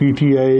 PTI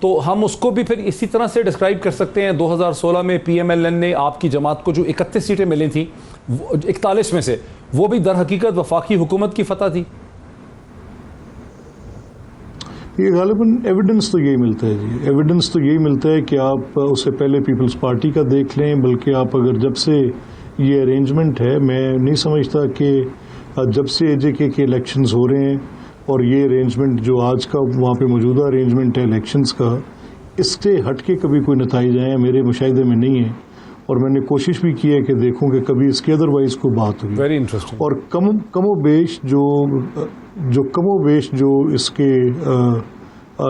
تو ہم اس کو بھی پھر اسی طرح سے ڈسکرائب کر سکتے ہیں. 2016 میں پی ایم ایل این نے آپ کی جماعت کو جو 31 سیٹیں ملی تھیں 41 میں سے, وہ بھی در حقیقت وفاقی حکومت کی فتح تھی. یہ غالباً ایویڈنس تو یہی ملتا ہے جی, ایویڈنس تو یہی ملتا ہے کہ آپ اس سے پہلے پیپلز پارٹی کا دیکھ لیں, بلکہ آپ اگر جب سے یہ ارینجمنٹ ہے, میں نہیں سمجھتا کہ جب سے اے جے کے الیکشنز ہو رہے ہیں اور یہ ارینجمنٹ جو آج کا وہاں پہ موجودہ ارینجمنٹ ہے الیکشنز کا, اس سے ہٹ کے کبھی کوئی نتائج آئے میرے مشاہدے میں نہیں ہے. اور میں نے کوشش بھی کی ہے کہ دیکھوں کہ کبھی اس کے ادروائز کوئی بات ہوئی. Very interesting. اور کم و بیش جو اس کے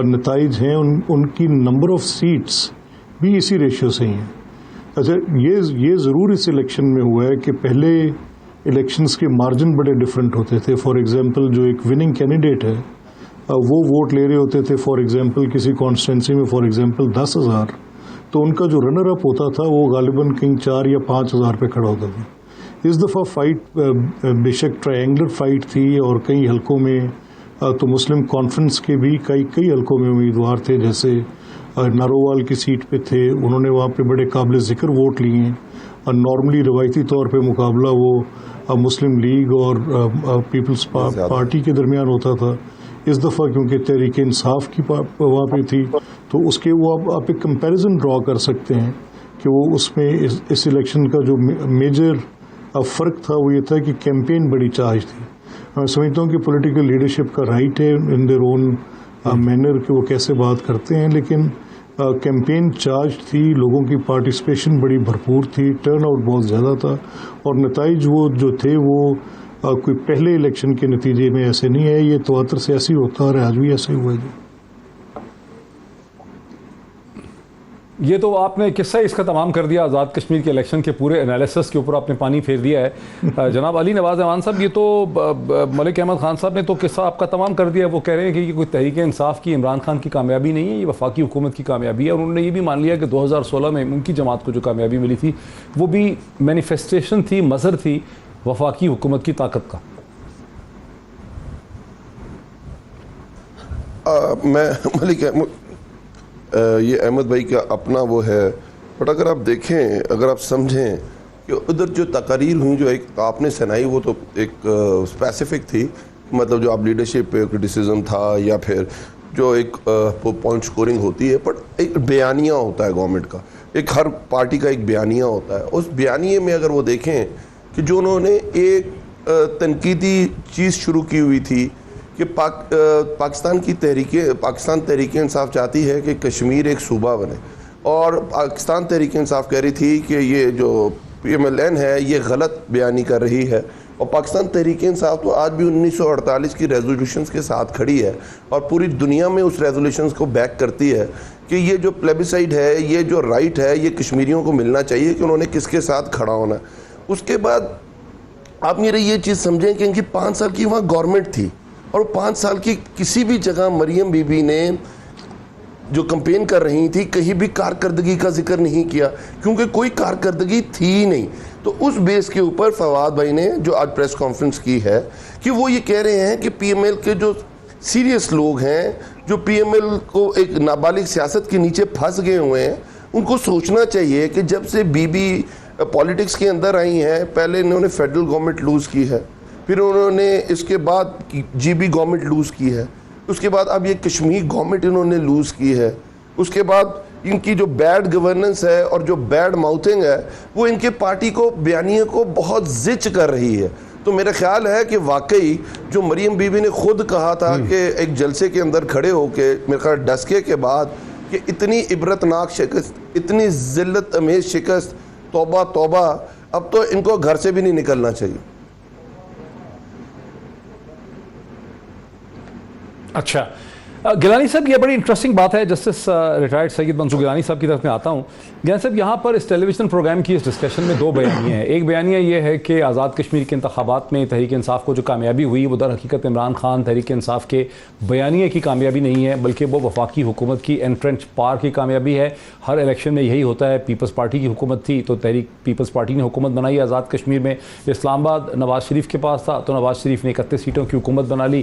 نتائج ہیں ان کی نمبر آف سیٹس بھی اسی ریشیو سے ہی ہیں. اچھا, یہ ضرور اس الیکشن میں ہوا ہے کہ پہلے الیکشنز کے مارجن بڑے ڈفرینٹ ہوتے تھے. فار ایگزامپل جو ایک وننگ کینڈیڈیٹ ہے وہ ووٹ لے رہے ہوتے تھے فار ایگزامپل کسی کانسٹیٹنسی میں فار ایگزامپل 10,000, تو ان کا جو رنر اپ ہوتا تھا وہ غالباً کہیں 4 یا 5,000 پہ کھڑا ہوتا تھا. اس دفعہ فائٹ بے شک ٹرائنگولر فائٹ تھی, اور کئی حلقوں میں تو مسلم کانفرنس کے بھی کئی حلقوں میں امیدوار تھے, جیسے نارووال کی سیٹ پہ تھے, انہوں نے وہاں پہ بڑے قابل ذکر ووٹ لیے ہیں. نارملی روایتی طور پہ مقابلہ وہ مسلم لیگ اور پیپلز پارٹی کے درمیان ہوتا تھا. اس دفعہ کیونکہ تحریک انصاف کی وہاں پہ تھی, تو اس کے وہ آپ ایک کمپیریزن ڈرا کر سکتے ہیں کہ وہ اس میں اس الیکشن کا جو میجر فرق تھا وہ یہ تھا کہ کیمپین بڑی چارج تھی. میں سمجھتا ہوں کہ پولیٹیکل لیڈرشپ کا رائٹ ہے ان دیئر اون مینر کہ وہ کیسے بات کرتے ہیں, لیکن کیمپین چارج تھی, لوگوں کی پارٹیسپیشن بڑی بھرپور تھی, ٹرن آؤٹ بہت زیادہ تھا, اور نتائج وہ جو تھے وہ کوئی پہلے الیکشن کے نتیجے میں ایسے نہیں ہے. یہ تواتر سے ایسے ہی ہوتا اور آج بھی ایسے ہی ہوا ہے. یہ تو آپ نے قصہ اس کا تمام کر دیا, آزاد کشمیر کے الیکشن کے پورے انالیسس کے اوپر آپ نے پانی پھیر دیا ہے. جناب علی نواز اعوان صاحب, یہ تو ملک احمد خان صاحب نے تو قصہ آپ کا تمام کر دیا. وہ کہہ رہے ہیں کہ یہ کوئی تحریک انصاف کی عمران خان کی کامیابی نہیں ہے, یہ وفاقی حکومت کی کامیابی ہے. اور انہوں نے یہ بھی مان لیا کہ 2016 میں ان کی جماعت کو جو کامیابی ملی تھی وہ بھی مینیفیسٹیشن تھی, مظہر تھی وفاقی حکومت کی طاقت کا. میں ملک یہ احمد بھائی کا اپنا وہ ہے, بٹ اگر آپ دیکھیں, اگر آپ سمجھیں کہ ادھر جو تقاریر ہوئی جو ایک آپ نے سنائی وہ تو ایک اسپیسیفک تھی, مطلب جو آپ لیڈرشپ پہ کرٹیسزم تھا یا پھر جو ایک پوائنٹ سکورنگ ہوتی ہے, بٹ ایک بیانیہ ہوتا ہے گورنمنٹ کا, ایک ہر پارٹی کا ایک بیانیہ ہوتا ہے. اس بیانیے میں اگر وہ دیکھیں کہ جو انہوں نے ایک تنقیدی چیز شروع کی ہوئی تھی کہ پاکستان تحریک انصاف چاہتی ہے کہ کشمیر ایک صوبہ بنے, اور پاکستان تحریک انصاف کہہ رہی تھی کہ یہ جو پی ایم ایل این ہے یہ غلط بیانی کر رہی ہے. اور پاکستان تحریک انصاف تو آج بھی 1948 کی ریزولوشنز کے ساتھ کھڑی ہے, اور پوری دنیا میں اس ریزولوشنز کو بیک کرتی ہے کہ یہ جو پلیبیسائڈ ہے, یہ جو رائٹ ہے, یہ کشمیریوں کو ملنا چاہیے کہ انہوں نے کس کے ساتھ کھڑا ہونا ہے. اس کے بعد آپ میرے یہ چیز سمجھیں کہ ان کی 5 سال کی وہاں گورنمنٹ تھی, اور 5 سال کی کسی بھی جگہ مریم بی بی نے جو کمپین کر رہی تھی کہیں بھی کارکردگی کا ذکر نہیں کیا, کیونکہ کوئی کارکردگی تھی ہی نہیں. تو اس بیس کے اوپر فواد بھائی نے جو آج پریس کانفرنس کی ہے کہ وہ یہ کہہ رہے ہیں کہ پی ایم ایل کے جو سیریس لوگ ہیں, جو پی ایم ایل کو ایک نابالغ سیاست کے نیچے پھنس گئے ہوئے ہیں, ان کو سوچنا چاہیے کہ جب سے بی بی پالیٹکس کے اندر آئی ہیں, پہلے انہوں نے فیڈرل گورنمنٹ لوز کی ہے, پھر انہوں نے اس کے بعد جی بی گورنمنٹ لوز کی ہے, اس کے بعد اب یہ کشمیر گورنمنٹ انہوں نے لوز کی ہے, اس کے بعد ان کی جو بیڈ گورننس ہے اور جو بیڈ ماؤتھنگ ہے وہ ان کے پارٹی کو بیانیے کو بہت زچ کر رہی ہے. تو میرا خیال ہے کہ واقعی جو مریم بی بی نے خود کہا تھا کہ ایک جلسے کے اندر کھڑے ہو کے میرے خیال ڈسکے کے بعد کہ اتنی عبرتناک شکست, اتنی ذلت امیز شکست, توبہ توبہ, اب تو ان کو گھر سے بھی نہیں نکلنا چاہیے. اچھا گیلانی صاحب, یہ بڑی انٹرسٹنگ بات ہے. جسٹس ریٹائرڈ سید منصور گیلانی صاحب کی طرف میں آتا ہوں. گیلانی صاحب, یہاں پر اس ٹیلی ویژن پروگرام کی اس ڈسکشن میں 2 بیانیاں ہیں. ایک بیانیہ یہ ہے کہ آزاد کشمیر کے انتخابات میں تحریک انصاف کو جو کامیابی ہوئی وہ در حقیقت عمران خان تحریک انصاف کے بیانیے کی کامیابی نہیں ہے, بلکہ وہ وفاقی حکومت کی انٹرنچ پار کی کامیابی ہے. ہر الیکشن میں یہی ہوتا ہے, پیپلز پارٹی کی حکومت تھی تو تحریک پیپلز پارٹی نے حکومت بنائی آزاد کشمیر میں. اسلام آباد نواز شریف کے پاس تھا تو نواز شریف نے 31 سیٹوں کی حکومت بنا لی,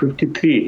53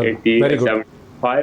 1975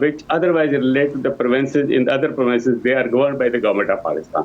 which otherwise relate to the provinces in the other provinces, they are governed by the government of Pakistan.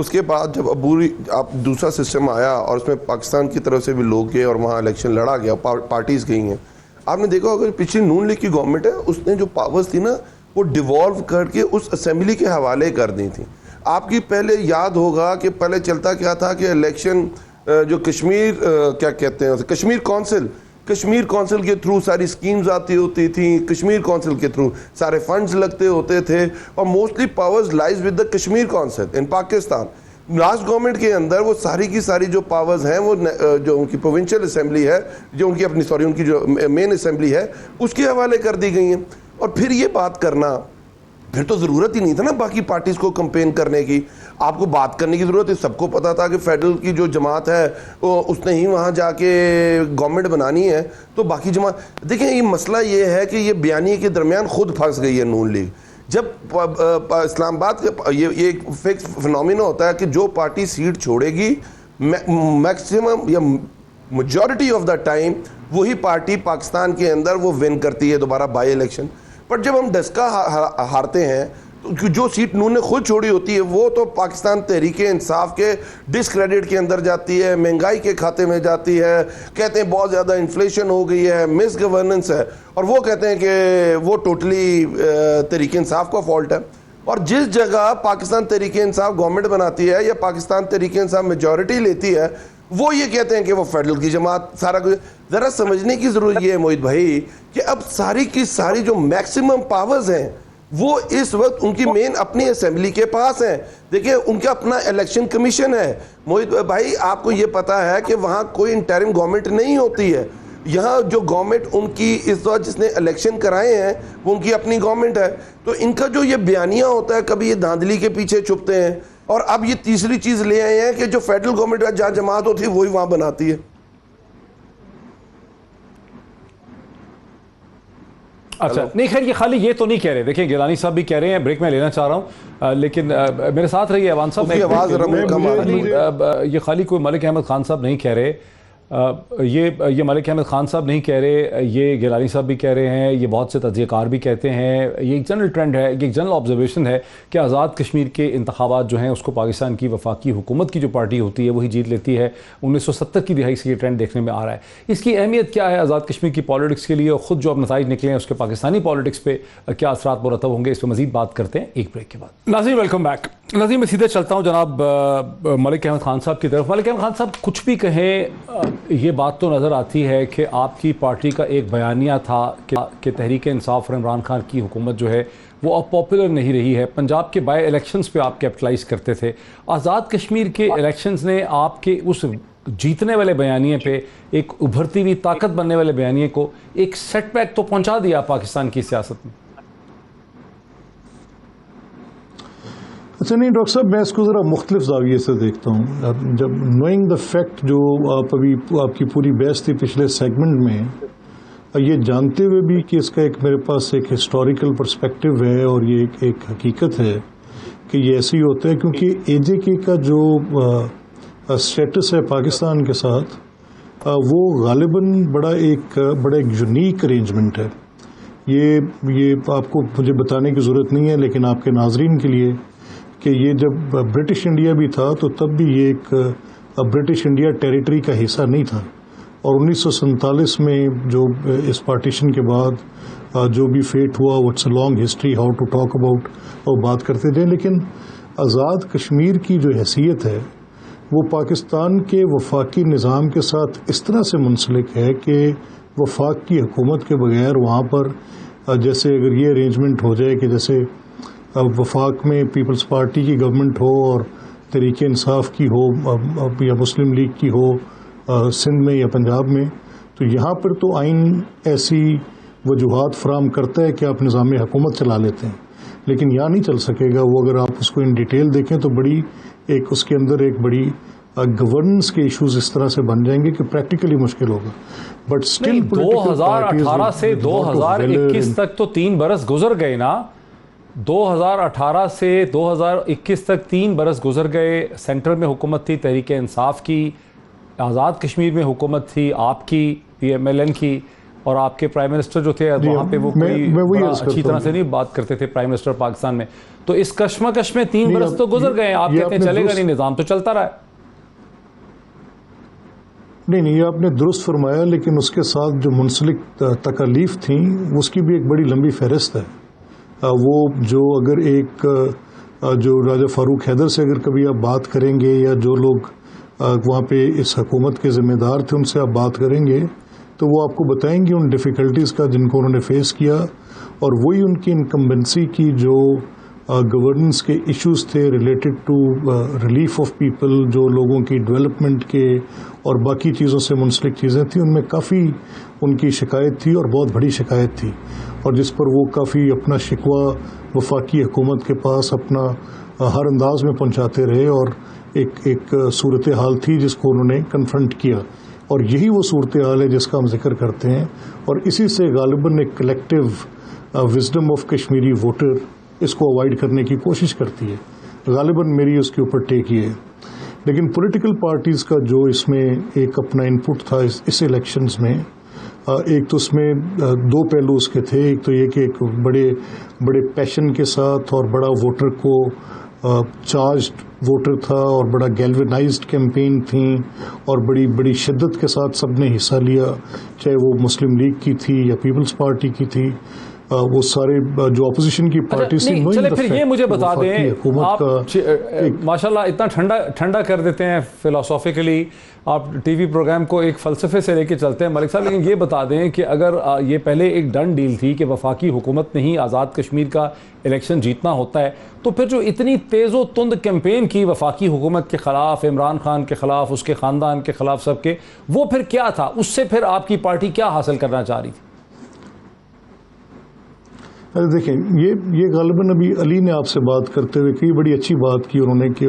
اس کے بعد جب عبوری آپ دوسرا سسٹم آیا اور اس میں پاکستان کی طرف سے بھی لوگ گئے اور وہاں الیکشن لڑا گیا, پارٹیز گئی ہیں. آپ نے دیکھا ہوگا پچھلی نون لیگ کی گورنمنٹ ہے, اس نے جو پاورز تھی نا وہ ڈیوالو کر کے اس اسمبلی کے حوالے کر دی تھیں. آپ کی پہلے یاد ہوگا کہ پہلے چلتا کیا تھا کہ الیکشن جو کشمیر کیا کہتے ہیں کشمیر کونسل کے تھرو ساری سکیمز آتی ہوتی تھیں, کشمیر کونسل کے تھرو سارے فنڈز لگتے ہوتے تھے, اور mostly powers lies with the Kashmir council in Pakistan. Last government کے اندر وہ ساری کی ساری جو پاورز ہیں وہ جو ان کی پروونشل اسمبلی ہے, جو ان کی اپنی ان کی جو مین اسمبلی ہے اس کے حوالے کر دی گئی ہیں. اور پھر یہ بات کرنا, پھر تو ضرورت ہی نہیں تھا نا باقی پارٹیز کو کمپین کرنے کی. آپ کو بات کرنے کی ضرورت ہے, سب کو پتا تھا کہ فیڈرل کی جو جماعت ہے اس نے ہی وہاں جا کے گورنمنٹ بنانی ہے, تو باقی جماعت دیکھیں. یہ مسئلہ یہ ہے کہ یہ بیانیے کے درمیان خود پھنس گئی ہے نون لیگ. جب اسلام آباد کے یہ ایک فکس فنومینا ہوتا ہے کہ جو پارٹی سیٹ چھوڑے گی میکسیمم یا میجورٹی آف دا ٹائم وہی پارٹی پاکستان کے اندر وہ ون کرتی ہے دوبارہ بائی الیکشن. پر جب ہم ڈسکا ہارتے ہیں تو جو سیٹ نون نے خود چھوڑی ہوتی ہے وہ تو پاکستان تحریک انصاف کے ڈسکریڈٹ کے اندر جاتی ہے, مہنگائی کے کھاتے میں جاتی ہے, کہتے ہیں بہت زیادہ انفلیشن ہو گئی ہے, مس گورننس ہے, اور وہ کہتے ہیں کہ وہ ٹوٹلی تحریک انصاف کا فالٹ ہے. اور جس جگہ پاکستان تحریک انصاف گورنمنٹ بناتی ہے یا پاکستان تحریک انصاف میجورٹی لیتی ہے, وہ یہ کہتے ہیں کہ وہ فیڈرل کی جماعت سارا کچھ. ذرا سمجھنے کی ضرورت یہ ہے موہت بھائی کہ اب ساری کی ساری جو میکسیمم پاورز ہیں وہ اس وقت ان کی مین اپنی اسمبلی کے پاس ہیں. دیکھیں ان کا اپنا الیکشن کمیشن ہے. موہت بھائی آپ کو یہ پتا ہے کہ وہاں کوئی انٹرم گورنمنٹ نہیں ہوتی ہے. یہاں جو گورنمنٹ ان کی اس وقت جس نے الیکشن کرائے ہیں وہ ان کی اپنی گورنمنٹ ہے. تو ان کا جو یہ بیانیہ ہوتا ہے کبھی یہ دھاندلی کے پیچھے چھپتے ہیں, اور اب یہ تیسری چیز لے آئے ہیں کہ جو فیڈرل گورنمنٹ جہاں جماعت ہوتی ہے وہی وہاں بناتی ہے. اچھا نہیں خیر یہ خالی یہ تو نہیں کہہ رہے. دیکھیں گیلانی صاحب بھی کہہ رہے ہیں, بریک میں لینا چاہ رہا ہوں لیکن میرے ساتھ رہیے ایوان صاحب. یہ خالی کوئی ملک احمد خان صاحب نہیں کہہ رہے, یہ ملک احمد خان صاحب نہیں کہہ رہے, یہ گیلانی صاحب بھی کہہ رہے ہیں, یہ بہت سے تجزیہ کار بھی کہتے ہیں. یہ ایک جنرل ٹرینڈ ہے, ایک جنرل آبزرویشن ہے کہ آزاد کشمیر کے انتخابات جو ہیں اس کو پاکستان کی وفاقی حکومت کی جو پارٹی ہوتی ہے وہی جیت لیتی ہے. 1970 کی دہائی سے یہ ٹرینڈ دیکھنے میں آ رہا ہے. اس کی اہمیت کیا ہے آزاد کشمیر کی پالیٹکس کے لیے, اور خود جو اب نتائج نکلے ہیں اس کے پاکستانی پالیٹکس پہ کیا اثرات مرتب ہوں گے, اس پہ مزید بات کرتے ہیں ایک بریک کے بعد. ناظرین ویلکم بیک. ناظرین میں سیدھے چلتا ہوں جناب ملک احمد خان صاحب کی طرف. ملک احمد خان صاحب کچھ بھی کہیں یہ بات تو نظر آتی ہے کہ آپ کی پارٹی کا ایک بیانیہ تھا کہ تحریک انصاف اور عمران خان کی حکومت جو ہے وہ اب پاپولر نہیں رہی ہے. پنجاب کے بائی الیکشنز پہ آپ کیپٹلائز کرتے تھے. آزاد کشمیر کے الیکشنز نے آپ کے اس جیتنے والے بیانیے پہ, ایک ابھرتی ہوئی طاقت بننے والے بیانیے کو ایک سیٹ بیک تو پہنچا دیا پاکستان کی سیاست میں. اچھا نہیں ڈاکٹر صاحب, میں اس کو ذرا مختلف زاویے سے دیکھتا ہوں. جب نوئنگ دا فیکٹ جو آپ کی پوری بحث تھی پچھلے سیگمنٹ میں, یہ جانتے ہوئے بھی کہ اس کا ایک میرے پاس ایک ہسٹوریکل پرسپیکٹو ہے اور یہ ایک حقیقت ہے کہ یہ ایسے ہی ہوتا ہے, کیونکہ اے جے کے کا جو اسٹیٹس ہے پاکستان کے ساتھ وہ غالباً بڑا ایک یونیک ارینجمنٹ ہے. یہ آپ کو مجھے بتانے کی ضرورت نہیں ہے, لیکن آپ کے ناظرین کے لیے کہ یہ جب برٹش انڈیا بھی تھا تو تب بھی یہ ایک برٹش انڈیا ٹیریٹری کا حصہ نہیں تھا. اور 1947 میں جو اس پارٹیشن کے بعد جو بھی فیٹ ہوا, it's a long history, how to talk about, اور بات کرتے تھے. لیکن آزاد کشمیر کی جو حیثیت ہے وہ پاکستان کے وفاقی نظام کے ساتھ اس طرح سے منسلک ہے کہ وفاق کی حکومت کے بغیر وہاں پر جیسے اگر یہ ارینجمنٹ ہو جائے کہ جیسے وفاق میں پیپلز پارٹی کی گورنمنٹ ہو اور تحریک انصاف کی ہو یا مسلم لیگ کی ہو سندھ میں یا پنجاب میں, تو یہاں پر تو آئین ایسی وجوہات فراہم کرتا ہے کہ آپ نظام حکومت چلا لیتے ہیں, لیکن یہاں نہیں چل سکے گا وہ. اگر آپ اس کو ان ڈیٹیل دیکھیں تو بڑی ایک اس کے اندر ایک بڑی گورننس کے ایشوز اس طرح سے بن جائیں گے کہ پریکٹیکلی مشکل ہوگا. بٹ اسٹل 2018 سے 2021 تک تو 3 برس گزر گئے نا. 2018 سے 2021 تک 3 برس گزر گئے. سینٹر میں حکومت تھی تحریک انصاف کی, آزاد کشمیر میں حکومت تھی آپ کی, PMLN کی. اور آپ کے پرائم منسٹر جو تھے وہاں پہ وہ کوئی اچھی طرح سے نہیں بات کرتے تھے پرائم منسٹر پاکستان میں. تو اس کشمکش میں 3 برس تو گزر گئے ہیں, آپ کہتے ہیں چلے گا نہیں, نظام تو چلتا رہا ہے. نہیں, یہ آپ نے درست فرمایا, لیکن اس کے ساتھ جو منسلک تکالیف تھیں اس کی بھی ایک بڑی لمبی فہرست ہے. وہ جو اگر ایک جو راجہ فاروق حیدر سے اگر کبھی آپ بات کریں گے, یا جو لوگ وہاں پہ اس حکومت کے ذمہ دار تھے ان سے آپ بات کریں گے, تو وہ آپ کو بتائیں گے ان ڈیفیکلٹیز کا جن کو انہوں نے فیس کیا, اور وہی ان کی انکمبنسی کی جو گورننس کے ایشوز تھے related to relief of people, جو لوگوں کی ڈیولپمنٹ کے اور باقی چیزوں سے منسلک چیزیں تھیں, ان میں کافی ان کی شکایت تھی اور بہت بڑی شکایت تھی, اور جس پر وہ کافی اپنا شکوہ وفاقی حکومت کے پاس اپنا ہر انداز میں پہنچاتے رہے, اور ایک صورتحال تھی جس کو انہوں نے کنفرنٹ کیا, اور یہی وہ صورتحال ہے جس کا ہم ذکر کرتے ہیں, اور اسی سے غالباً ایک collective wisdom of Kashmiri voter اس کو اوائڈ کرنے کی کوشش کرتی ہے. غالباً میری اس کے اوپر ٹیک یہ ہے. لیکن پولیٹیکل پارٹیز کا جو اس میں ایک اپنا انپٹ تھا اس الیکشنز میں, ایک تو اس میں 2 پہلو اس کے تھے. ایک تو یہ کہ ایک بڑے پیشن کے ساتھ اور بڑا ووٹر کو چارجڈ ووٹر تھا, اور بڑا گیلونائزڈ کیمپین تھیں, اور بڑی شدت کے ساتھ سب نے حصہ لیا, چاہے وہ مسلم لیگ کی تھی یا پیپلز پارٹی کی تھی, وہ سارے جو اپوزیشن کی پارٹیز تھیں. چلے پھر یہ مجھے بتا دیں, آپ ماشاءاللہ اتنا ٹھنڈا کر دیتے ہیں فلاسافیکلی, آپ ٹی وی پروگرام کو ایک فلسفے سے لے کے چلتے ہیں ملک صاحب, لیکن یہ بتا دیں کہ اگر یہ پہلے ایک ڈن ڈیل تھی کہ وفاقی حکومت نے ہی آزاد کشمیر کا الیکشن جیتنا ہوتا ہے, تو پھر جو اتنی تیز و تند کیمپین کی وفاقی حکومت کے خلاف, عمران خان کے خلاف, اس کے خاندان کے خلاف, سب کے, وہ پھر کیا تھا؟ اس سے پھر آپ کی پارٹی کیا حاصل کرنا چاہ رہی تھی؟ دیکھیں, یہ غالباً ابھی علی نے آپ سے بات کرتے ہوئے کئی بڑی اچھی بات کی انہوں نے, کہ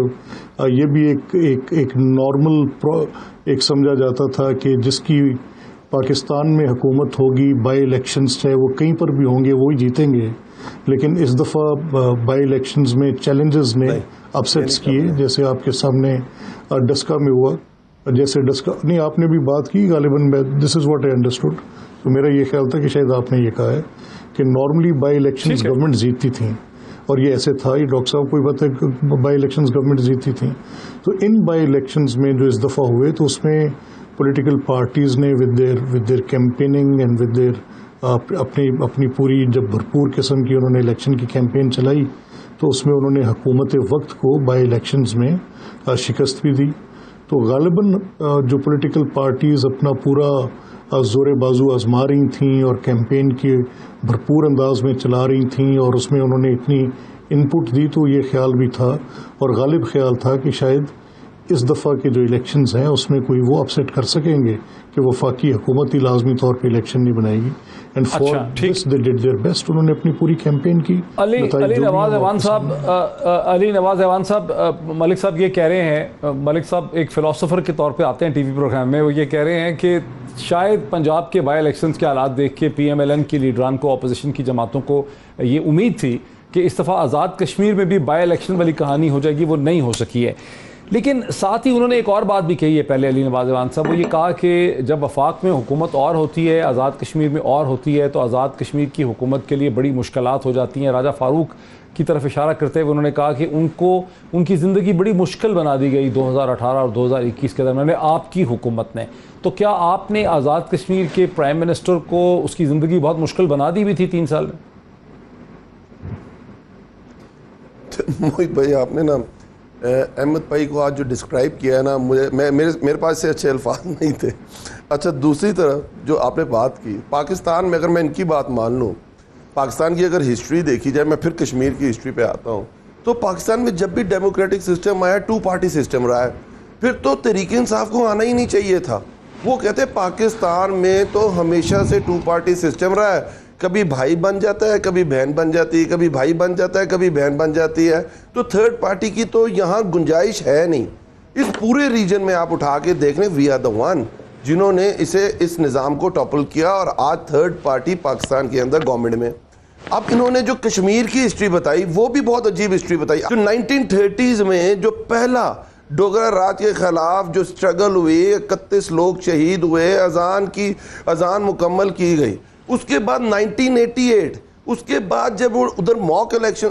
یہ بھی ایک نارمل ایک سمجھا جاتا تھا کہ جس کی پاکستان میں حکومت ہوگی, بائی الیکشنز چاہے وہ کہیں پر بھی ہوں گے وہی جیتیں گے. لیکن اس دفعہ بائی الیکشنز میں چیلنجز نے اپسیٹس کیے, جیسے آپ کے سامنے ڈسکا میں ہوا, جیسے ڈسکا نہیں آپ نے بھی بات کی غالباً, دس از واٹ آئی انڈرسٹوڈ. تو میرا یہ خیال تھا کہ شاید آپ نے یہ کہا ہے کہ نارملی بائی الیکشنز گورنمنٹ جیتتی تھیں, اور یہ ایسے تھا. یہ ڈاکٹر صاحب کوئی بات ہے, بائی الیکشنز گورنمنٹ جیتتی تھیں. تو ان بائی الیکشنز میں جو اس دفعہ ہوئے, تو اس میں پولیٹیکل پارٹیز نے with their campaigning and with their اپنی پوری جب بھرپور قسم کی انہوں نے الیکشن کی کیمپین چلائی, تو اس میں انہوں نے حکومت وقت کو بائی الیکشنز میں شکست بھی دی. تو غالباً جو پولیٹیکل پارٹیز اپنا پورا زور بازو آزما رہی تھیں اور کیمپین کے بھرپور انداز میں چلا رہی تھیں, اور اس میں انہوں نے اتنی انپٹ دی, تو یہ خیال بھی تھا اور غالب خیال تھا کہ شاید اس دفعہ کے جو الیکشنز ہیں اس میں کوئی وہ اپسیٹ کر سکیں گے کہ وفاقی حکومت ہی لازمی طور پہ الیکشن نہیں بنائے گی. And for this they did their best. انہوں نے اپنی پوری کیمپین کی. علی نواز ایوان صاحب, ملک صاحب یہ کہہ رہے ہیں, ملک صاحب ایک فلاسفر کے طور پہ آتے ہیں ٹی وی پروگرام میں, وہ یہ کہہ رہے ہیں کہ شاید پنجاب کے بائی الیکشنز کے حالات دیکھ کے پی ایم ایل این کی لیڈران کو, اپوزیشن کی جماعتوں کو یہ امید تھی کہ اس دفعہ آزاد کشمیر میں بھی بائی الیکشن والی کہانی ہو جائے گی, وہ نہیں ہو سکی ہے. لیکن ساتھ ہی انہوں نے ایک اور بات بھی کہی ہے پہلے, علی نواز ایوان صاحب, وہ یہ کہا کہ جب وفاق میں حکومت اور ہوتی ہے, آزاد کشمیر میں اور ہوتی ہے, تو آزاد کشمیر کی حکومت کے لیے بڑی مشکلات ہو جاتی ہیں. راجہ فاروق کی طرف اشارہ کرتے ہوئے انہوں نے کہا کہ ان کی زندگی بڑی مشکل بنا دی گئی 2018 اور 2021 کے درمیان میں آپ کی حکومت نے. تو کیا آپ نے آزاد کشمیر کے پرائم منسٹر کو اس کی زندگی بہت مشکل بنا دی ہوئی تھی 3 سال میں؟ موہت بھائی, آپ نے نا احمد بھائی کو آج جو ڈسکرائب کیا ہے نا, میرے پاس سے اچھے الفاظ نہیں تھے. اچھا, دوسری طرف جو آپ نے بات کی پاکستان میں, اگر میں ان کی بات مان لوں, پاکستان کی اگر ہسٹری دیکھی جائے, میں پھر کشمیر کی ہسٹری پہ آتا ہوں, تو پاکستان میں جب بھی ڈیموکریٹک سسٹم آیا 2 پارٹی سسٹم رہا ہے. پھر تو تحریک انصاف کو آنا ہی نہیں چاہیے تھا. وہ کہتے ہیں پاکستان میں تو ہمیشہ سے 2 پارٹی سسٹم رہا ہے, کبھی بھائی بن جاتا ہے, کبھی بہن بن جاتی ہے, کبھی بھائی بن جاتا ہے, کبھی بہن بن جاتی ہے. تو تھرڈ پارٹی کی تو یہاں گنجائش ہے نہیں. اس پورے ریجن میں آپ اٹھا کے دیکھ لیں, وی آر دا ون جنہوں نے اس نظام کو ٹاپل کیا, اور آج تھرڈ پارٹی پاکستان کے اندر گورنمنٹ میں. اب انہوں نے جو کشمیر کی ہسٹری بتائی وہ بھی بہت عجیب ہسٹری بتائی. جو 1930s میں جو پہلا ڈوگرا راج کے خلاف جو سٹرگل ہوئی، 31 لوگ شہید ہوئے، اذان مکمل کی گئی. اس کے بعد 1988 اس کے بعد جب ادھر موک الیکشن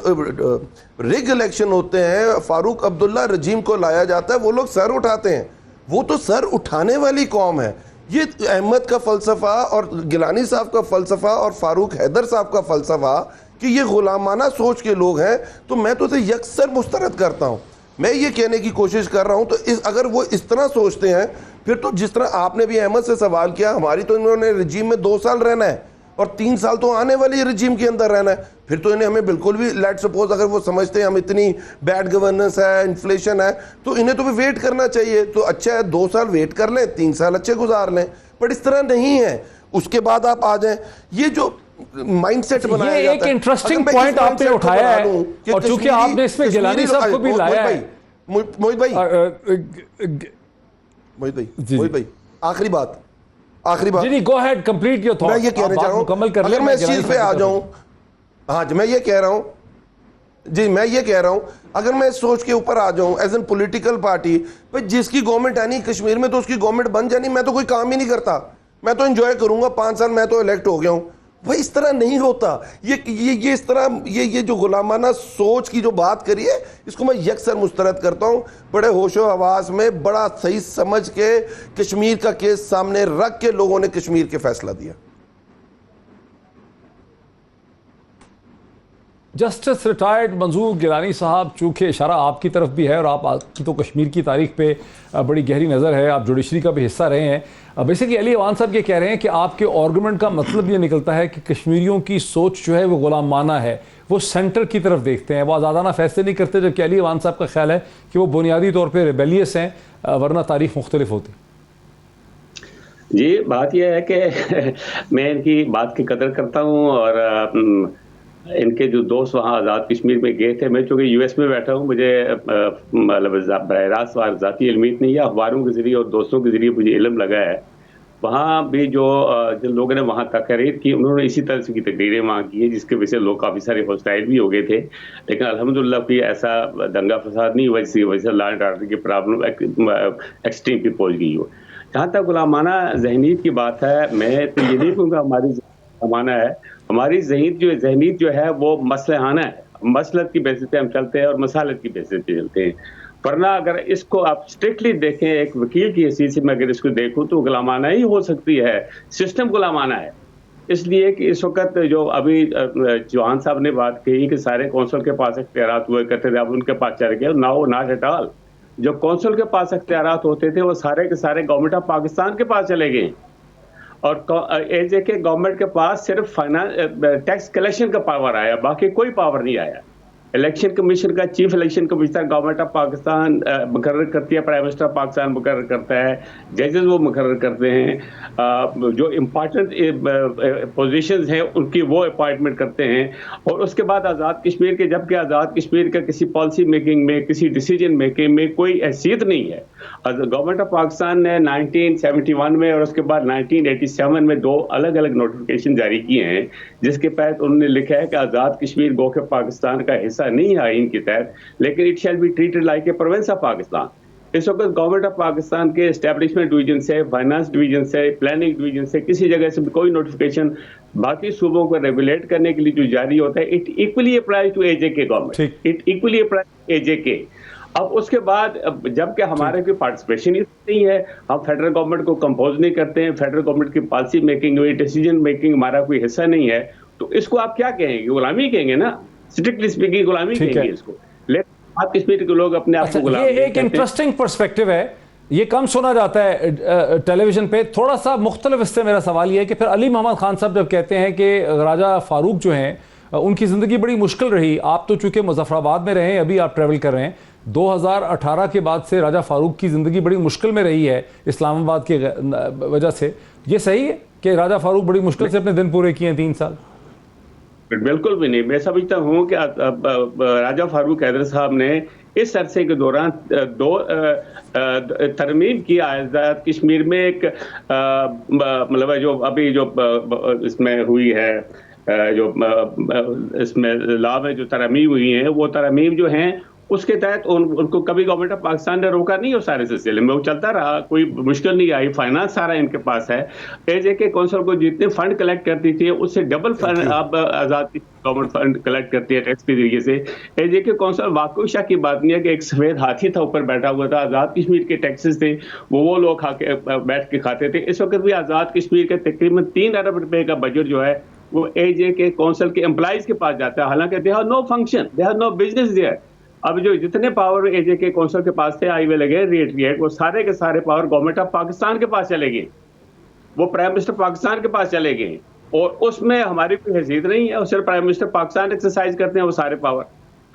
ریگ الیکشن ہوتے ہیں، فاروق عبداللہ رجیم کو لایا جاتا ہے، وہ لوگ سر اٹھاتے ہیں. وہ تو سر اٹھانے والی قوم ہے. یہ احمد کا فلسفہ اور گیلانی صاحب کا فلسفہ اور فاروق حیدر صاحب کا فلسفہ کہ یہ غلامانہ سوچ کے لوگ ہیں، تو میں تو اسے یکسر مسترد کرتا ہوں. میں یہ کہنے کی کوشش کر رہا ہوں تو اگر وہ اس طرح سوچتے ہیں، پھر تو جس طرح آپ نے بھی احمد سے سوال کیا، ہماری تو انہوں نے رجیم میں 2 سال رہنا ہے اور 3 سال تو آنے والی رجیم کے اندر رہنا ہے. پھر تو انہیں ہمیں بالکل بھی لیٹ سپوز اگر وہ سمجھتے ہیں ہم اتنی بیڈ گورننس ہے، انفلیشن ہے، تو انہیں تو بھی ویٹ کرنا چاہیے. تو اچھا ہے 2 سال ویٹ کر لیں، 3 سال اچھے گزار لیں. بٹ اس طرح نہیں ہے. اس کے بعد آپ آ جائیں، یہ جو مائنڈ سیٹ بنایا جاتا ہے. یہ ایک انٹرسٹنگ پوائنٹ آپ نے اٹھایا ہے اور چونکہ آپ نے اس میں گیلانی صاحب کو بھی لایا ہے. موہت بھائی آخری بات جی گو ہیڈ کمپلیٹ یور تھاٹ. میں یہ کہنا چاہ رہا ہوں، اگر میں اس چیز پہ آ جاؤں، ہاں میں یہ کہہ رہا ہوں اگر میں اس سوچ کے اوپر آ جاؤں ایز این پولیٹیکل پارٹی، جس کی گورنمنٹ آنی کشمیر میں تو اس کی گورنمنٹ بن جانی، میں تو کوئی کام ہی نہیں کرتا، میں تو انجوائے کروں گا 5 سال، میں تو الیکٹ ہو گیا ہوں. وہ اس طرح نہیں ہوتا. یہ اس طرح یہ جو غلامانہ سوچ کی جو بات کری ہے، اس کو میں یکسر مسترد کرتا ہوں. بڑے ہوش و حواس میں بڑا صحیح سمجھ کے کشمیر کا کیس سامنے رکھ کے لوگوں نے کشمیر کے فیصلہ دیا. جسٹس ریٹائرڈ منظور گیلانی صاحب، چونکہ اشارہ آپ کی طرف بھی ہے اور آپ کی تو کشمیر کی تاریخ پہ بڑی گہری نظر ہے، آپ جوڈیشری کا بھی حصہ رہے ہیں. بیسیکلی علی ایوان صاحب یہ کہہ رہے ہیں کہ آپ کے آرگومنٹ کا مطلب یہ نکلتا ہے کہ کشمیریوں کی سوچ جو ہے وہ غلامانہ ہے، وہ سینٹر کی طرف دیکھتے ہیں، وہ آزادانہ فیصلے نہیں کرتے، جبکہ علی ایوان صاحب کا خیال ہے کہ وہ بنیادی طور پہ ریبیلیس ہیں، ورنہ تاریخ مختلف ہوتی. جی بات یہ ہے کہ میں ان کی بات کی قدر کرتا ہوں، اور ان کے جو دوست وہاں آزاد کشمیر میں گئے تھے، میں چونکہ US میں بیٹھا ہوں، مجھے مطلب براہ راست ذاتی علمیت نہیں ہے، اخباروں کے ذریعے اور دوستوں کے ذریعے مجھے علم لگا ہے. وہاں بھی جو لوگوں نے وہاں تقریر کی، انہوں نے اسی طرح کی تقریریں وہاں کی ہیں، جس کی وجہ سے لوگ کافی سارے ہوسٹائل بھی ہو گئے تھے. لیکن الحمدللہ کوئی ایسا دنگا فساد نہیں ہوا جس کی وجہ سے لا اینڈ آرڈر کی پرابلم ایکسٹریم پہ پہنچ گئی ہو. جہاں تک غلامانہ ذہنیت کی بات ہے، میں تو یہ نہیں کہوں گا ہماری غلامانہ ہے. ہماری ذہنیت جو ہے وہ مسلحانہ ہے. مسلحت کی بیسس پہ ہم چلتے ہیں اور مصالحت کی بیسس پہ چلتے ہیں. ورنہ اگر اس کو آپ اسٹرکٹلی دیکھیں، ایک وکیل کی حیثیت سے میں اگر اس کو دیکھوں تو غلامانہ ہی ہو سکتی ہے. سسٹم غلامانہ ہے، اس لیے کہ اس وقت جو ابھی چوہان صاحب نے بات کہی کہ سارے کونسل کے پاس اختیارات ہوا کرتے تھے، اب ان کے پاس چل گئے. Now not at all. جو کونسل کے پاس اختیارات ہوتے تھے وہ سارے کے سارے گورنمنٹ آف پاکستان کے پاس چلے گئے، اور AJ کے گورنمنٹ کے پاس صرف ٹیکس کلیکشن کا پاور آیا، باقی کوئی پاور نہیں آیا. الیکشن کمیشن کا chief election commissioner government of Pakistan مقرر کرتی ہے، پرائم منسٹر آف پاکستان مقرر کرتا ہے، ججز وہ مقرر کرتے ہیں، جو امپارٹنٹ پوزیشنز ہیں ان کی وہ اپائنٹمنٹ کرتے ہیں. اور اس کے بعد آزاد کشمیر کے، جبکہ آزاد کشمیر کا کسی پالیسی میکنگ میں، کسی ڈیسیجن میکنگ میں کوئی حیثیت نہیں ہے. گورنمنٹ آف پاکستان نے 1971 میں اور اس کے بعد 1987 میں 2 الگ الگ نوٹیفکیشن جاری کیے ہیں، جس کے تحت انہوں نے لکھا ہے کہ آزاد کشمیر گو کہ پاکستان کا حصہ نہیں ہے آئین کے تحت، لیکن it shall be treated like a province of Pakistan. اس وقت گورنمنٹ آف پاکستان کے اسٹیبلشمنٹ ڈویژن سے، فائنانس ڈویژن سے، پلاننگ ڈویژن سے، کسی جگہ سے بھی کوئی نوٹیفکیشن باقی صوبوں کو ریگولیٹ کرنے کے لیے جو جاری ہوتا ہے، it equally applies to AJ کے government, it equally applies AJ کے. اب اس کے بعد جبکہ ہمارے کوئی پارٹیسپیشن ہی نہیں ہے، ہم فیڈرل گورنمنٹ کو کمپوز نہیں کرتے ہیں، فیڈرل گورنمنٹ کی پالیسی میکنگ میں، ڈیسیجن میکنگ ہمارا کوئی حصہ نہیں ہے، تو اس کو آپ کیا کہیں گے؟ غلامی کہیں گے نا، اسٹرکٹلی اسپیکنگ غلامی کہیں گے اس کو. لیکن آپ کشمیر کے لوگ اپنے آپ کو غلام یہ ایک انٹرسٹنگ پرسپیکٹو ہے، یہ کم سنا جاتا ہے ٹیلی ویژن پہ. تھوڑا سا مختلف اس سے میرا سوال یہ ہے کہ پھر علی محمد خان صاحب جب کہتے ہیں کہ راجہ فاروق جو ہیں ان کی زندگی بڑی مشکل رہی، آپ تو چونکہ مظفر آباد میں رہے ہیں، ابھی آپ ٹریول کر رہے ہیں، 2018 کے بعد سے راجہ فاروق کی زندگی بڑی مشکل میں رہی ہے اسلام آباد کی وجہ سے، یہ صحیح ہے کہ راجہ فاروق بڑی مشکل سے اپنے دن پورے کیے ہیں 3 سال؟ بالکل بھی نہیں. میں سمجھتا ہوں کہ راجہ فاروق حیدر صاحب نے اس عرصے کے دوران 2 ترمیم کی آزاد کشمیر میں. ایک مطلب جو ابھی جو اس میں ہوئی ہے، جو اس میں لا میں جو ترمیم ہوئی ہیں، وہ ترمیم جو ہیں اس کے تحت ان کو کبھی گورنمنٹ آف پاکستان نے روکا نہیں اس سارے سلسلے میں, وہ چلتا رہا, کوئی مشکل نہیں آئی, فائنانس سارا ان کے پاس ہے. AJK کونسل کو جتنے فنڈ کلیکٹ کرتی تھی اس سے ڈبل فنڈ اب آزاد گورنمنٹ فنڈ کلیکٹ کرتی ہے ٹیکس کے ذریعے سے. AJK کونسل واقعی شک کی بات نہیں ہے کہ ایک سفید ہاتھی تھا اوپر بیٹھا ہوا تھا. آزاد کشمیر کے ٹیکسز تھے وہ لوگ کھا کے بیٹھ کے کھاتے تھے. اس وقت بھی آزاد کشمیر کے تقریباً 3 ارب روپے کا بجٹ جو ہے وہ AJK کونسل کے امپلائیز کے پاس جاتا ہے, حالانکہ they have no function, they have no business there. اب جو جتنے پاور AJK کونسل کے پاس تھے آئی وے لگے ریٹ وہ سارے کے سارے پاور گورنمنٹ آف پاکستان کے پاس چلے گئے, وہ پرائم منسٹر پاکستان کے پاس چلے گئے, اور اس میں ہماری کوئی حیثیت نہیں ہے, صرف پرائم منسٹر پاکستان ایکسرسائز کرتے ہیں وہ سارے پاور.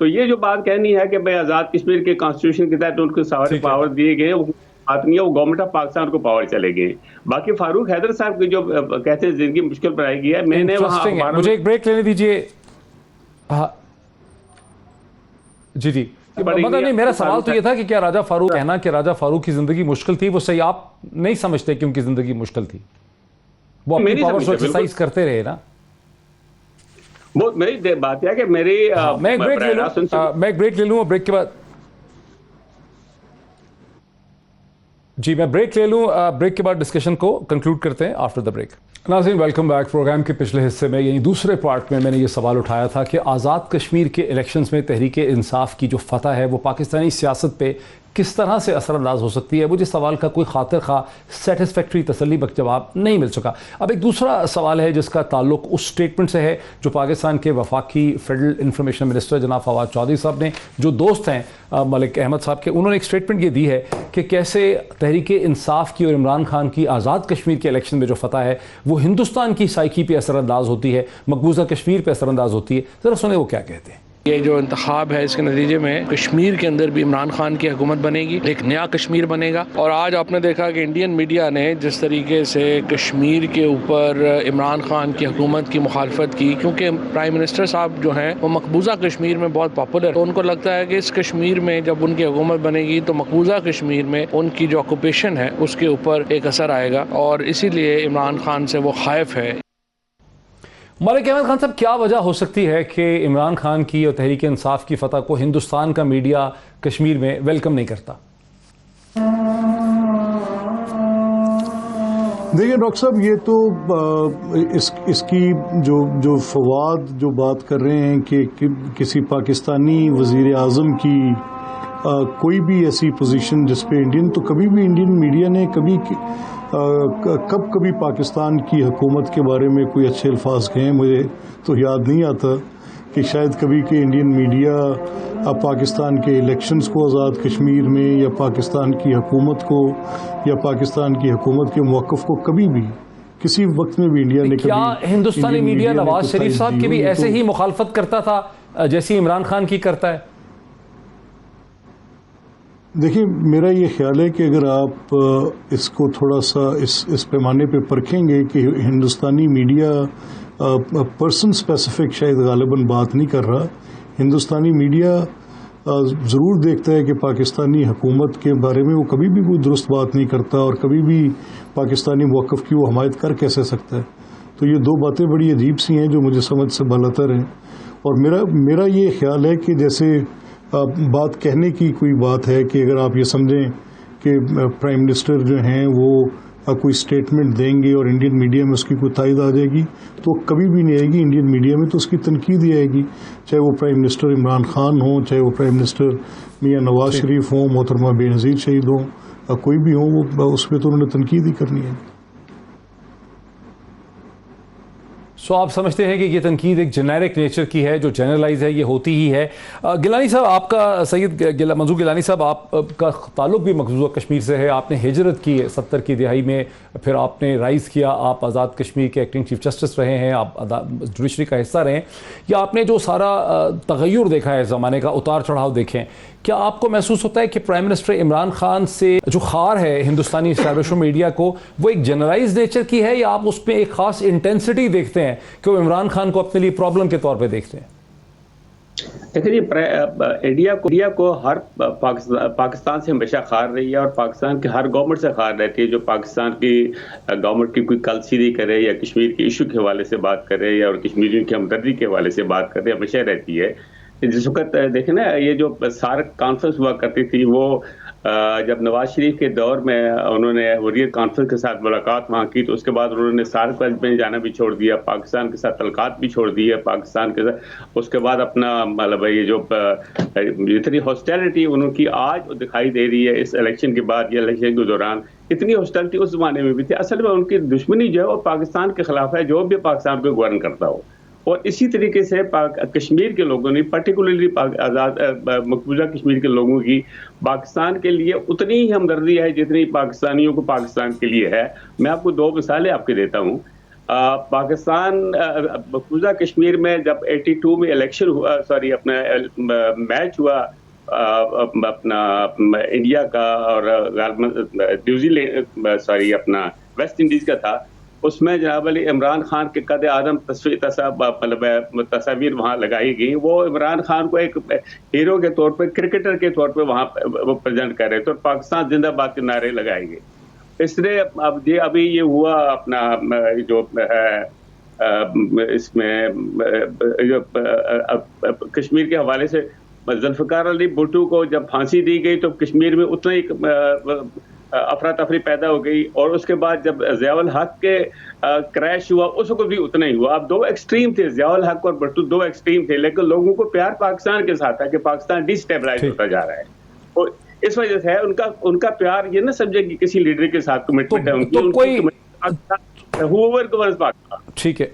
تو یہ جو بات کہنی ہے کہ بھائی آزاد کشمیر کے کانسٹیٹیوشن کے تحت ان کو سارے پاور دیے گئے, وہ بات نہیں ہے, وہ گورنمنٹ آف پاکستان کو پاور چلے گئے. باقی فاروق حیدر صاحب کی جو کہتے ہیں زندگی مشکل پر آئے گی ہے, میں نے وہاں مجھے ایک بریک لینے دیجیے. جی مگر نہیں, میرا سوال تو یہ تھا کہ کیا راجہ فاروق کہنا کہ راجہ فاروق کی زندگی مشکل تھی وہ صحیح آپ نہیں سمجھتے کہ ان کی زندگی مشکل تھی؟ وہ اپنی پاور کو ایکسرسائز کرتے رہے نا. وہ میری بات ہے کہ میری میں ایک بریک لے لوں اور بریک کے بعد بریک کے بعد ڈسکشن کو کنکلوڈ کرتے ہیں آفٹر دا بریک. ناظرین ویلکم بیک. پروگرام کے پچھلے حصے میں یعنی دوسرے پارٹ میں نے یہ سوال اٹھایا تھا کہ آزاد کشمیر کے الیکشنز میں تحریک انصاف کی جو فتح ہے وہ پاکستانی سیاست پہ کس طرح سے اثر انداز ہو سکتی ہے. مجھے سوال کا کوئی خاطر خواہ سیٹسفیکٹری تسلی بخش جواب نہیں مل سکا. اب ایک دوسرا سوال ہے جس کا تعلق اس سٹیٹمنٹ سے ہے جو پاکستان کے وفاقی فیڈرل انفارمیشن منسٹر جناب فواد چودھری صاحب نے, جو دوست ہیں ملک احمد صاحب کے, انہوں نے ایک سٹیٹمنٹ یہ دی ہے کہ کیسے تحریک انصاف کی اور عمران خان کی آزاد کشمیر کے الیکشن میں جو فتح ہے وہ ہندوستان کی سائیکی پہ اثر انداز ہوتی ہے, مقبوضہ کشمیر پہ اثر انداز ہوتی ہے. ذرا سنیں وہ کیا کہتے ہیں. یہ جو انتخاب ہے اس کے نتیجے میں کشمیر کے اندر بھی عمران خان کی حکومت بنے گی, ایک نیا کشمیر بنے گا. اور آج آپ نے دیکھا کہ انڈین میڈیا نے جس طریقے سے کشمیر کے اوپر عمران خان کی حکومت کی مخالفت کی, کیونکہ پرائم منسٹر صاحب جو ہیں وہ مقبوضہ کشمیر میں بہت پاپولر, تو ان کو لگتا ہے کہ اس کشمیر میں جب ان کی حکومت بنے گی تو مقبوضہ کشمیر میں ان کی جو آکوپیشن ہے اس کے اوپر ایک اثر آئے گا, اور اسی لیے عمران خان سے وہ خائف ہے. ملک احمد خان صاحب, کیا وجہ ہو سکتی ہے کہ عمران خان کی اور تحریک انصاف کی فتح کو ہندوستان کا میڈیا کشمیر میں ویلکم نہیں کرتا؟ دیکھیے ڈاکٹر صاحب, یہ تو اس کی جو فواد جو بات کر رہے ہیں کہ کسی پاکستانی وزیر اعظم کی کوئی بھی ایسی پوزیشن جس پہ تو کبھی بھی انڈین میڈیا نے کبھی پاکستان کی حکومت کے بارے میں کوئی اچھے الفاظ کہیں. مجھے تو یاد نہیں آتا کہ شاید کبھی کہ انڈین میڈیا پاکستان کے الیکشنز کو آزاد کشمیر میں یا پاکستان کی حکومت کو یا پاکستان کی حکومت کے موقف کو کبھی بھی کسی وقت میں بھی انڈیا نے کیا ہندوستانی میڈیا نواز شریف صاحب کی بھی ایسے ہی مخالفت کرتا تھا جیسی عمران خان کی کرتا ہے؟ دیکھیں, میرا یہ خیال ہے کہ اگر آپ اس کو تھوڑا سا اس پیمانے پہ پرکھیں گے کہ ہندوستانی میڈیا پرسن اسپیسیفک شاید غالباً بات نہیں کر رہا. ہندوستانی میڈیا ضرور دیکھتا ہے کہ پاکستانی حکومت کے بارے میں وہ کبھی بھی کوئی درست بات نہیں کرتا اور کبھی بھی پاکستانی موقف کی وہ حمایت کر کیسے سکتا ہے. تو یہ دو باتیں بڑی عجیب سی ہیں جو مجھے سمجھ سے بالاتر ہیں. اور میرا یہ خیال ہے کہ جیسے بات کہنے کی کوئی بات ہے کہ اگر آپ یہ سمجھیں کہ پرائم منسٹر جو ہیں وہ کوئی سٹیٹمنٹ دیں گے اور انڈین میڈیا میں اس کی کوئی تائید آ جائے گی تو کبھی بھی نہیں آئے گی. انڈین میڈیا میں تو اس کی تنقید ہی آئے گی, چاہے وہ پرائم منسٹر عمران خان ہوں, چاہے وہ پرائم منسٹر میاں نواز شریف ہوں, محترمہ بے نظیر شہید ہوں, کوئی بھی ہوں, وہ اس پہ تو انہوں نے تنقید ہی کرنی ہے. سو آپ سمجھتے ہیں کہ یہ تنقید ایک جنیرک نیچر کی ہے, جو جنرلائز ہے, یہ ہوتی ہی ہے. گیلانی صاحب, آپ کا سید منظور گیلانی صاحب, آپ کا تعلق بھی مقبوضہ کشمیر سے ہے. آپ نے ہجرت کی 70 کی دہائی میں, پھر آپ نے رائز کیا, آپ آزاد کشمیر کے ایکٹنگ چیف جسٹس رہے ہیں, آپ جوڈیشری کا حصہ رہے ہیں, یا آپ نے جو سارا تغیر دیکھا ہے, زمانے کا اتار چڑھاؤ دیکھیں, کیا آپ کو محسوس ہوتا ہے کہ پرائم منسٹر عمران خان سے جو خار ہے ہندوستانی اسٹیبلشمنٹ میڈیا کو, وہ ایک جنرلائز نیچر کی ہے, یا آپ اس میں ایک خاص انٹینسٹی دیکھتے ہیں کہ وہ عمران خان کو اپنے لیے پرابلم کے طور پہ دیکھتے ہیں؟ دیکھیں, انڈیا کو ہر پاکستان سے ہمیشہ خار رہی ہے, اور پاکستان کی ہر گورنمنٹ سے خار رہتی ہے جو پاکستان کی گورنمنٹ کی کوئی کلسیری کرے یا کشمیر کے ایشو کے حوالے سے بات کرے یا اور کشمیریوں کی ہمدردی کے حوالے سے بات کرے, ہمیشہ رہتی ہے. جس وقت دیکھیں نا یہ جو سارک کانفرنس ہوا کرتی تھی وہ جب نواز شریف کے دور میں انہوں نے حریت کانفرنس کے ساتھ ملاقات وہاں کی تو اس کے بعد انہوں نے سارک میں جانا بھی چھوڑ دیا, پاکستان کے ساتھ تعلقات بھی چھوڑ دیے پاکستان کے ساتھ. اس کے بعد اپنا مطلب یہ جو اتنی ہاسٹیلٹی انہوں کی آج دکھائی دے رہی ہے اس الیکشن کے بعد یا الیکشن کے دوران, اتنی ہاسٹیلٹی اس زمانے میں بھی تھی. اصل میں ان کی دشمنی جو ہے وہ پاکستان کے خلاف ہے, جو بھی پاکستان کو گورن کرتا ہو. اور اسی طریقے سے کشمیر کے لوگوں نے پرٹیکولرلی آزاد مقبوضہ کشمیر کے لوگوں کی پاکستان کے لیے اتنی ہی ہمدردی ہے جتنی پاکستانیوں کو پاکستان کے لیے ہے. میں آپ کو 2 مثالیں آپ کے دیتا ہوں. پاکستان مقبوضہ کشمیر میں جب 82 میں الیکشن ہوا, سوری اپنا میچ ہوا اپنا انڈیا کا اور نیوزی لینڈ سوری اپنا ویسٹ انڈیز کا تھا, اس میں جناب علی عمران خان کے قد اعظم تصاویر وہاں لگائی گئی. وہ عمران خان کو ایک ہیرو کے طور پہ, کرکٹر کے طور پہ وہاں پریزنٹ کر رہے تھے اور پاکستان زندہ باد کے نعرے لگائے گئے. اس نے ابھی یہ ہوا اپنا جو اس میں کشمیر کے حوالے سے ذوالفقار علی بھٹو کو جب پھانسی دی گئی تو کشمیر میں اتنا ہی افراتفری پیدا ہو گئی, اور اس کے بعد جب ضیاء الحق کے کریش ہوا اس کو بھی اتنا ہی ہوا. اب 2 ایکسٹریم تھے, ضیاء الحق اور بھٹو 2 ایکسٹریم تھے, لیکن لوگوں کو پیار پاکستان کے ساتھ ہے کہ پاکستان ڈی اسٹیبلائز ہوتا جا رہا ہے. اور اس وجہ سے ہے ان کا پیار یہ نہ سمجھے کہ کسی لیڈر کے ساتھ کمٹمنٹ ہے ان کی. ٹھیک ہے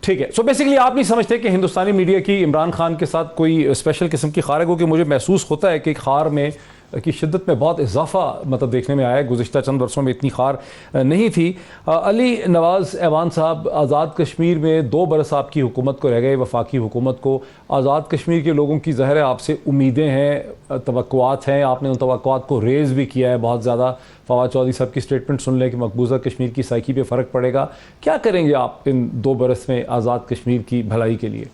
ٹھیک ہے. سو بیسیکلی آپ نہیں سمجھتے کہ ہندوستانی میڈیا کی عمران خان کے ساتھ کوئی اسپیشل قسم کی خار ہے, کیونکہ مجھے محسوس ہوتا ہے کہ خار میں کی شدت میں بہت اضافہ مطلب دیکھنے میں آیا ہے. گزشتہ چند برسوں میں اتنی خار نہیں تھی. علی نواز ایوان صاحب, آزاد کشمیر میں 2 برس آپ کی حکومت کو رہ گئے, وفاقی حکومت کو. آزاد کشمیر کے لوگوں کی ظاہر ہے آپ سے امیدیں ہیں, توقعات ہیں, آپ نے ان توقعات کو ریز بھی کیا ہے بہت زیادہ. فواد چودھری صاحب کی سٹیٹمنٹ سن لیں کہ مقبوضہ کشمیر کی سائیکی پہ فرق پڑے گا. کیا کریں گے آپ ان 2 برس میں آزاد کشمیر کی بھلائی کے لیے؟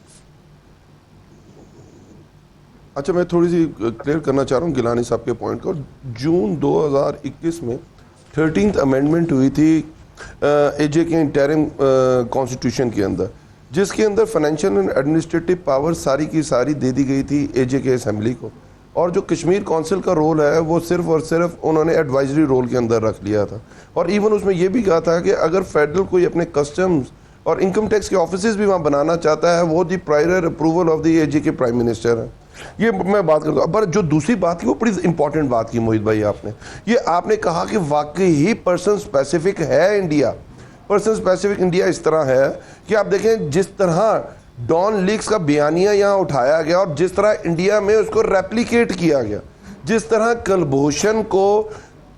اچھا, میں تھوڑی سی کلیئر کرنا چاہ رہا ہوں گیلانی صاحب کے پوائنٹ کو. جون 2021 میں 13th امینڈمنٹ ہوئی تھی اے جے کے انٹرم کانسٹیٹیوشن کے اندر, جس کے اندر فائنینشیل اینڈ ایڈمنسٹریٹو پاور ساری کی ساری دے دی گئی تھی اے جے کے اسمبلی کو, اور جو کشمیر کونسل کا رول ہے وہ صرف اور صرف انہوں نے ایڈوائزری رول کے اندر رکھ لیا تھا. اور ایون اس میں یہ بھی کہا تھا کہ اگر فیڈرل کوئی اپنے کسٹمز اور انکم ٹیکس کے آفیسز بھی وہاں بنانا چاہتا ہے وہ the prior approval of the A J K prime minister ہیں. یہ میں بات کرتا ہوں. پر جو دوسری بات کی وہ بڑی امپورٹنٹ بات کی موہت بھائی آپ نے کہا کہ واقعی ہی پرسن اسپیسیفک ہے انڈیا. پرسن اسپیسیفک انڈیا اس طرح ہے کہ آپ دیکھیں جس طرح ڈان لیکس کا بیانیہ یہاں اٹھایا گیا اور جس طرح انڈیا میں اس کو ریپلیکیٹ کیا گیا, جس طرح کلبھوشن کو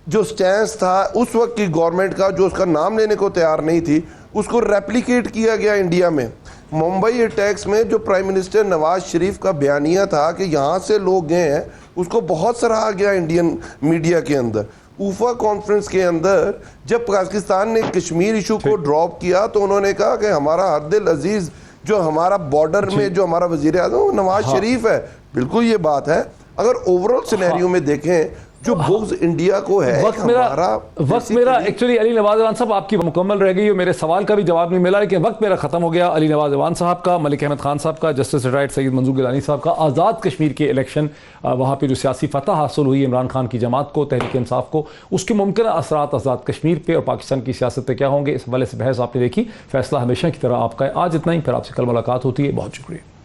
جو سٹینس تھا اس وقت کی گورنمنٹ کا جو اس کا نام لینے کو تیار نہیں تھی اس کو ریپلیکیٹ کیا گیا انڈیا میں. ممبئی اٹیکس میں جو پرائم منسٹر نواز شریف کا بیانیہ تھا کہ یہاں سے لوگ گئے ہیں اس کو بہت سراہا گیا انڈین میڈیا کے اندر. اوفا کانفرنس کے اندر جب پاکستان نے کشمیر ایشو کو ڈراپ کیا تو انہوں نے کہا کہ ہمارا ہر دل عزیز جو ہمارا بارڈر میں جو ہمارا وزیر اعظم وہ نواز شریف ہے. بالکل یہ بات ہے. اگر اوورآل سینیریو میں دیکھیں جو بغض انڈیا کو ہے, وقت میرا ایکچولی علی نواز ایوان صاحب آپ کی مکمل رہ گئی, میرے سوال کا بھی جواب نہیں ملا, لیکن وقت میرا ختم ہو گیا. علی نواز ایوان صاحب کا, ملک احمد خان صاحب کا, جسٹس ریٹائرڈ سید منظور گیلانی صاحب کا, آزاد کشمیر کے الیکشن وہاں پہ جو سیاسی فتح حاصل ہوئی عمران خان کی جماعت کو, تحریک انصاف کو, اس کے ممکنہ اثرات آزاد کشمیر پہ اور پاکستان کی سیاست پہ کیا ہوں گے, اس حوالے سے بحث آپ نے دیکھی. فیصلہ ہمیشہ کی طرح آپ کا ہے. آج اتنا ہی, پھر آپ سے کل ملاقات ہوتی ہے. بہت شکریہ.